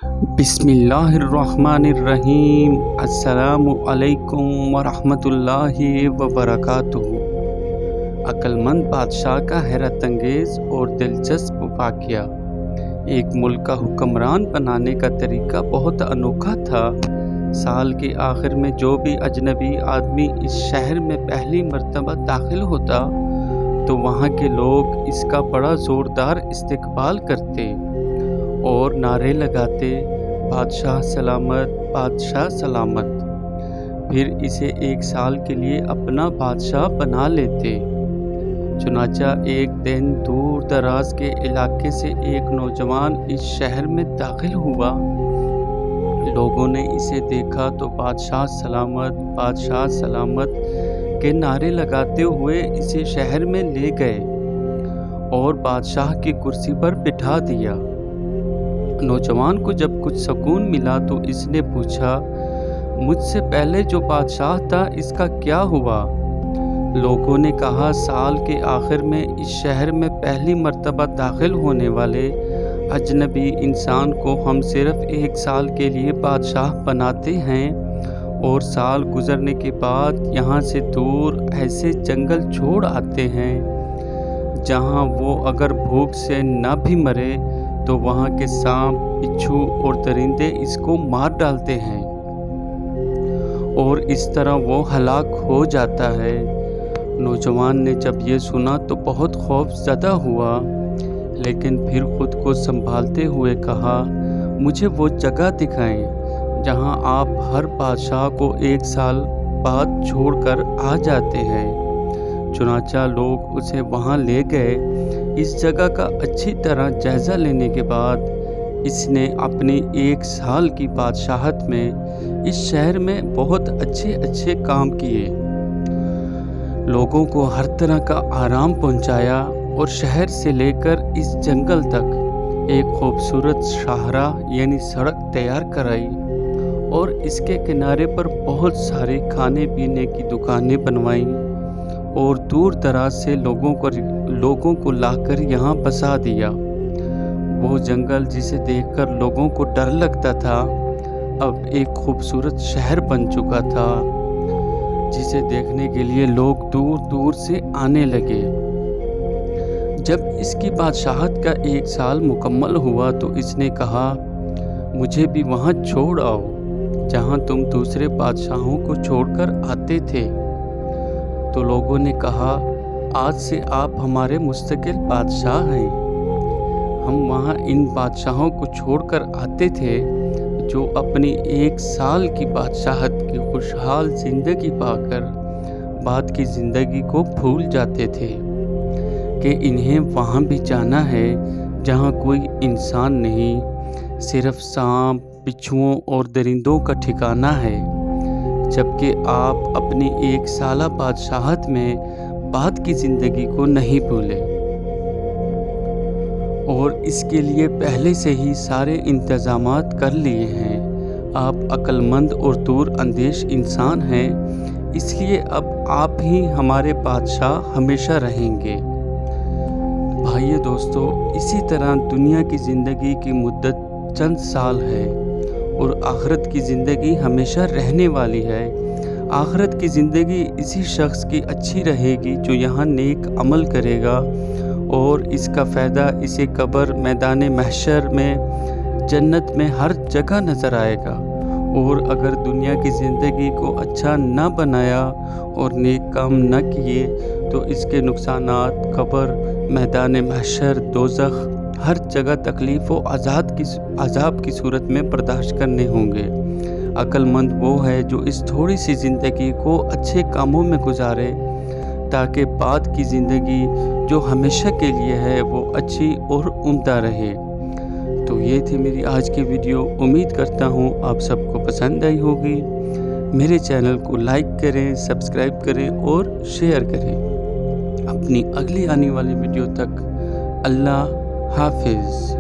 बिस्मिल्लाहिर्रहमानिर्रहीम। अस्सलामु अलैकुम वरहमतुल्लाहि वबरकातुहू। अक्लमंद बादशाह का हैरत अंगेज़ और दिलचस्प वाक़या। एक मुल्क का हुक्मरान बनाने का तरीका बहुत अनोखा था। साल के आखिर में जो भी अजनबी आदमी इस शहर में पहली मर्तबा दाखिल होता तो वहाँ के लोग इसका बड़ा ज़ोरदार इस्तकबाल करते और नारे लगाते, बादशाह सलामत, बादशाह सलामत। फिर इसे एक साल के लिए अपना बादशाह बना लेते। चुनांचा एक दिन दूर दराज के इलाके से एक नौजवान इस शहर में दाखिल हुआ। लोगों ने इसे देखा तो बादशाह सलामत के नारे लगाते हुए इसे शहर में ले गए और बादशाह की कुर्सी पर बिठा दिया। नौजवान को जब कुछ सुकून मिला तो इसने पूछा, मुझसे पहले जो बादशाह था इसका क्या हुआ? लोगों ने कहा, साल के आखिर में इस शहर में पहली मर्तबा दाखिल होने वाले अजनबी इंसान को हम सिर्फ एक साल के लिए बादशाह बनाते हैं और साल गुजरने के बाद यहाँ से दूर ऐसे जंगल छोड़ आते हैं जहाँ वो अगर भूख से न भी मरे तो वहाँ के सांप, बिच्छू और दरिंदे इसको मार डालते हैं और इस तरह वो हलाक हो जाता है। नौजवान ने जब ये सुना तो बहुत खौफज़दा हुआ, लेकिन फिर खुद को संभालते हुए कहा, मुझे वो जगह दिखाएं जहाँ आप हर बादशाह को एक साल बाद छोड़कर आ जाते हैं। चुनांचा लोग उसे वहाँ ले गए। इस जगह का अच्छी तरह जायज़ा लेने के बाद इसने अपनी एक साल की बादशाहत में इस शहर में बहुत अच्छे काम किए, लोगों को हर तरह का आराम पहुंचाया और शहर से लेकर इस जंगल तक एक खूबसूरत शाहरा यानी सड़क तैयार कराई और इसके किनारे पर बहुत सारी खाने पीने की दुकानें बनवाई और दूर दराज से लोगों को लाकर यहाँ बसा दिया। वो जंगल जिसे देखकर लोगों को डर लगता था अब एक खूबसूरत शहर बन चुका था, जिसे देखने के लिए लोग दूर दूर से आने लगे। जब इसकी बादशाहत का एक साल मुकम्मल हुआ तो इसने कहा, मुझे भी वहाँ छोड़ आओ जहाँ तुम दूसरे बादशाहों को छोड़कर आते थे। तो लोगों ने कहा, आज से आप हमारे मुस्तकिल बादशाह हैं। हम वहाँ इन बादशाहों को छोड़कर आते थे जो अपनी एक साल की बादशाहत की खुशहाल ज़िंदगी पाकर बाद की ज़िंदगी को भूल जाते थे कि इन्हें वहाँ भी जाना है जहाँ कोई इंसान नहीं, सिर्फ सांप, बिच्छुओं और दरिंदों का ठिकाना है। जबकि आप अपनी एक साला बादशाहत में बाद की ज़िंदगी को नहीं भूले और इसके लिए पहले से ही सारे इंतज़ामात कर लिए हैं। आप अक्लमंद और दूर अंदेश इंसान हैं, इसलिए अब आप ही हमारे बादशाह हमेशा रहेंगे। भाइयों दोस्तों, इसी तरह दुनिया की ज़िंदगी की मुद्दत चंद साल है और आखिरत की ज़िंदगी हमेशा रहने वाली है। आखिरत की ज़िंदगी इसी शख्स की अच्छी रहेगी जो यहाँ नेक अमल करेगा और इसका फ़ायदा इसे कब्र, मैदान महशर में, जन्नत में हर जगह नज़र आएगा। और अगर दुनिया की ज़िंदगी को अच्छा न बनाया और नेक काम न किए तो इसके नुकसानात कब्र, मैदान महशर, दोज़ख, हर जगह तकलीफ़ व अज़ाब की सूरत में बर्दाश्त करने होंगे। अक्लमंद वो है जो इस थोड़ी सी ज़िंदगी को अच्छे कामों में गुजारे ताकि बाद की ज़िंदगी जो हमेशा के लिए है वो अच्छी और उम्दा रहे। तो ये थी मेरी आज की वीडियो। उम्मीद करता हूँ आप सबको पसंद आई होगी। मेरे चैनल को लाइक करें, सब्सक्राइब करें और शेयर करें। अपनी अगली आने वाली वीडियो तक अल्लाह हाफिज़।